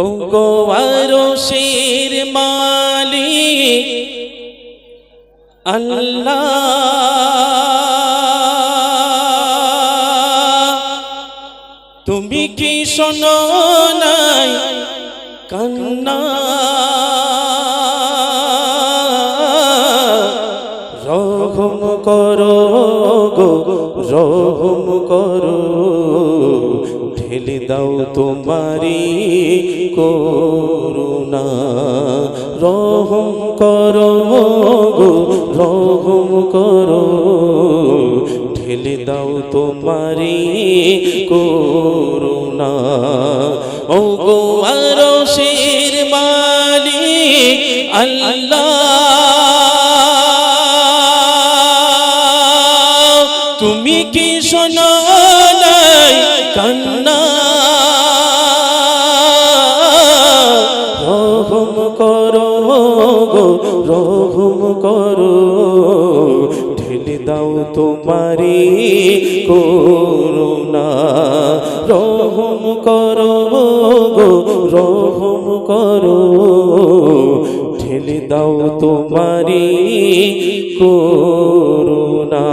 ও গো আরশের মালিক আল্লাহ, তুমি কি শোনো নাই কান্না? রহম করো গো রহম করো, ঢেলে দাও তোমারি করুণা। রহম করো গো রহম করো, ঢেলে দাও তোমারি করুণা। ও গো আরশের মালিক আল্লাহ, তুমি কি শোনো নাই কান্না? রহম করো গো রহম করো, ঢেলে দাও তোমারি করুণা। রহম করো গো রহম করো, ঢেলে দাও তোমারি করুণা।